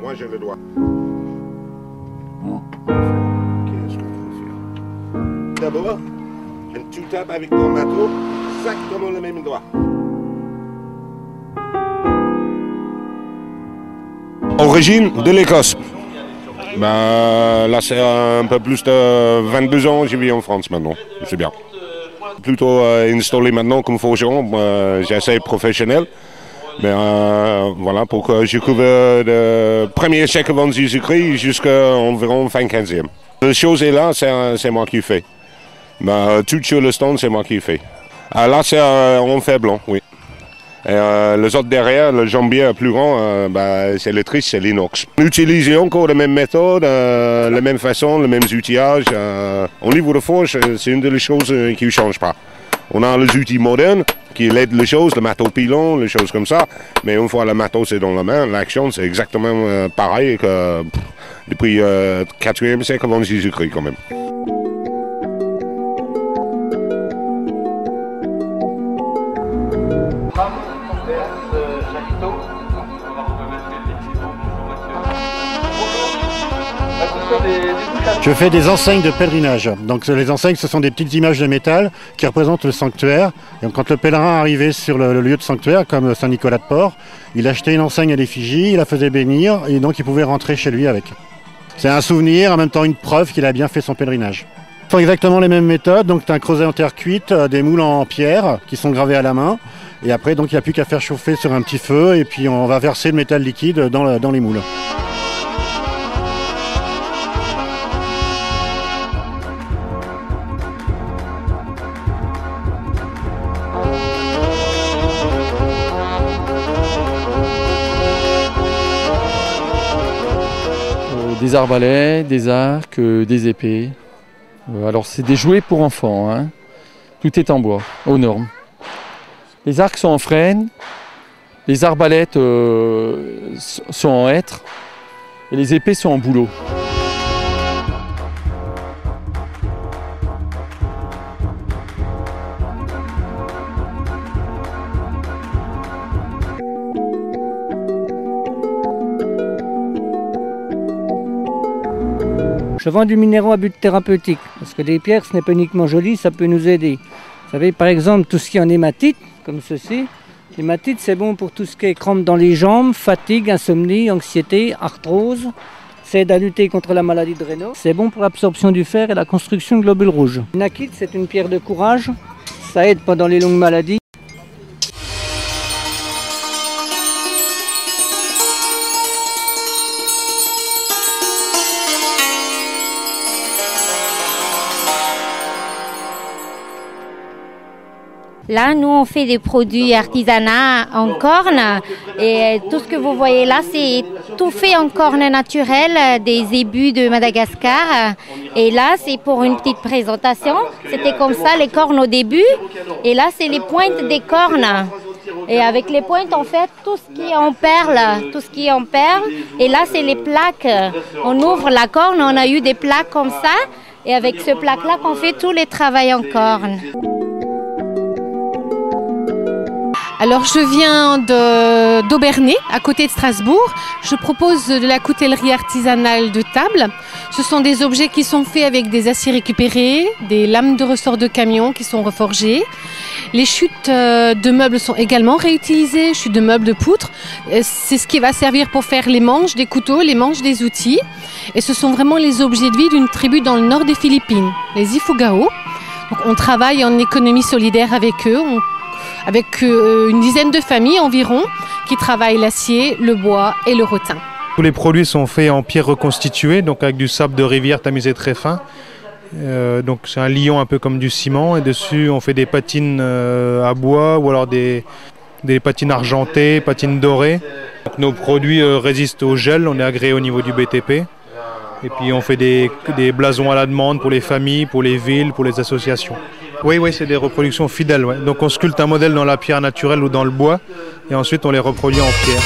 Moi, j'ai le doigt. Qu'est-ce qu'on faut faire? D'abord, tu tapes avec ton marteau exactement le même doigt. Origine de l'Écosse. Ben, là, c'est un peu plus de 22 ans que je vis en France maintenant. C'est bien. Plutôt installé maintenant comme forgeron. J'essaie professionnel. Mais voilà, pour que je couvre le premier siècle avant Jésus-Christ jusqu'à environ fin 15e. La chose est là, c'est moi qui fais. Mais tout sur le stand, c'est moi qui fais. Là, c'est en fer blanc, oui. Et les autres derrière, le jambier plus grand, c'est le triste, c'est l'inox. On utilise encore les mêmes méthodes, la même façon, les mêmes outillages. Au niveau de forge, c'est une des choses qui ne change pas. On a les outils modernes qui aident les choses, le marteau pilon, les choses comme ça. Mais une fois le marteau c'est dans la main, l'action c'est exactement pareil que depuis 4e siècle avant Jésus-Christ quand même. Je fais des enseignes de pèlerinage. Donc les enseignes, ce sont des petites images de métal qui représentent le sanctuaire. Et donc, quand le pèlerin arrivait sur le lieu de sanctuaire, comme Saint-Nicolas de Port, il achetait une enseigne à l'effigie, il la faisait bénir et donc il pouvait rentrer chez lui avec. C'est un souvenir, en même temps une preuve qu'il a bien fait son pèlerinage. Ce sont exactement les mêmes méthodes. Donc, tu as un creuset en terre cuite, des moules en pierre qui sont gravés à la main. Et après, donc, il n'y a plus qu'à faire chauffer sur un petit feu et puis on va verser le métal liquide dans les moules. Des arbalètes, des arcs, des épées. Alors c'est des jouets pour enfants, hein. Tout est en bois, aux normes. Les arcs sont en frêne, les arbalètes sont en hêtre et les épées sont en bouleau. Je vends du minéraux à but thérapeutique, parce que des pierres, ce n'est pas uniquement joli, ça peut nous aider. Vous savez, par exemple, tout ce qui est en hématite, comme ceci, l'hématite, c'est bon pour tout ce qui est crampes dans les jambes, fatigue, insomnie, anxiété, arthrose. Ça aide à lutter contre la maladie de Raynaud. C'est bon pour l'absorption du fer et la construction de globules rouges. L'inakite, c'est une pierre de courage, ça aide pendant les longues maladies. Là, nous, on fait des produits artisanaux en corne et tout ce que vous voyez là, c'est tout fait en corne naturelle des zébus de Madagascar. Et là, c'est pour une petite présentation. C'était comme ça, les cornes au début. Et là, c'est les pointes des cornes. Et avec les pointes, on fait tout ce qui est en perles, tout ce qui est en perles. Et là, c'est les plaques. On ouvre la corne, on a eu des plaques comme ça. Et avec ce plaque-là, qu'on fait tous les travaux en corne. Alors je viens d'Aubernay, à côté de Strasbourg. Je propose de la coutellerie artisanale de table. Ce sont des objets qui sont faits avec des aciers récupérés, des lames de ressort de camion qui sont reforgées. Les chutes de meubles sont également réutilisées, chutes de meubles de poutre. C'est ce qui va servir pour faire les manches des couteaux, les manches des outils. Et ce sont vraiment les objets de vie d'une tribu dans le nord des Philippines, les Ifugao. Donc on travaille en économie solidaire avec eux. Avec une dizaine de familles environ qui travaillent l'acier, le bois et le rotin. Tous les produits sont faits en pierre reconstituée, donc avec du sable de rivière tamisé très fin. Donc c'est un lion un peu comme du ciment et dessus on fait des patines à bois ou alors des patines argentées, patines dorées. Donc, nos produits résistent au gel, on est agréé au niveau du BTP. Et puis on fait des blasons à la demande pour les familles, pour les villes, pour les associations. Oui, c'est des reproductions fidèles. Ouais. Donc on sculpte un modèle dans la pierre naturelle ou dans le bois et ensuite on les reproduit en pierre.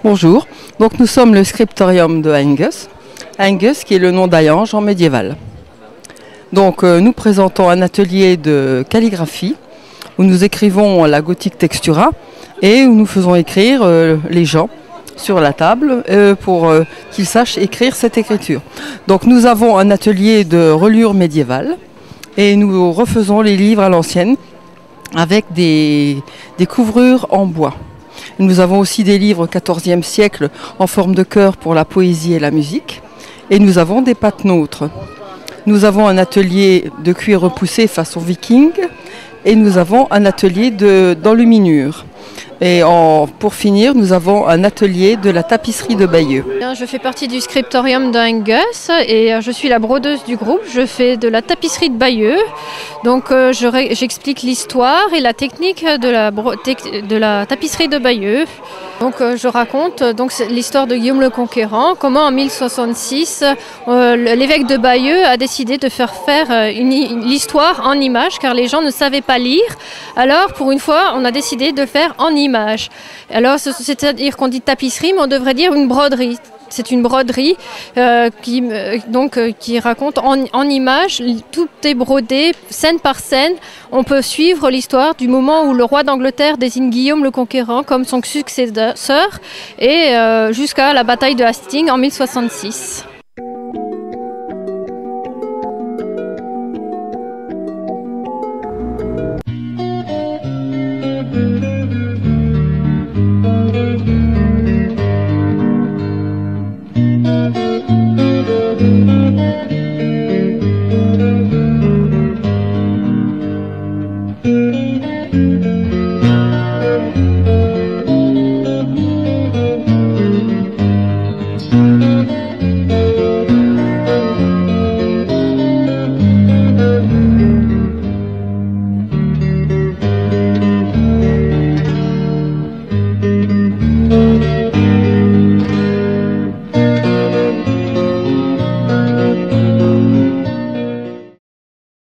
Bonjour, donc nous sommes le scriptorium de Angus. Angus qui est le nom d'Ayange en médiéval. Donc nous présentons un atelier de calligraphie où nous écrivons la gothique textura et où nous faisons écrire les gens sur la table pour qu'ils sachent écrire cette écriture. Donc nous avons un atelier de reliure médiévale et nous refaisons les livres à l'ancienne avec des couvrures en bois. Nous avons aussi des livres 14e siècle en forme de cœur pour la poésie et la musique. Et nous avons des patenôtres. Nous avons un atelier de cuir repoussé façon viking. Et nous avons un atelier d'enluminure. Et pour finir, nous avons un atelier de la tapisserie de Bayeux. Je fais partie du scriptorium d'Angus et je suis la brodeuse du groupe. Je fais de la tapisserie de Bayeux. Donc j'explique l'histoire et la technique de la tapisserie de Bayeux. Donc je raconte l'histoire de Guillaume le Conquérant, comment en 1066 l'évêque de Bayeux a décidé de faire l'histoire en images car les gens ne savaient pas lire. Alors pour une fois, on a décidé de faire en images. Alors c'est-à-dire qu'on dit tapisserie, mais on devrait dire une broderie. C'est une broderie qui raconte en images, tout est brodé, scène par scène. On peut suivre l'histoire du moment où le roi d'Angleterre désigne Guillaume le Conquérant comme son successeur et jusqu'à la bataille de Hastings en 1066.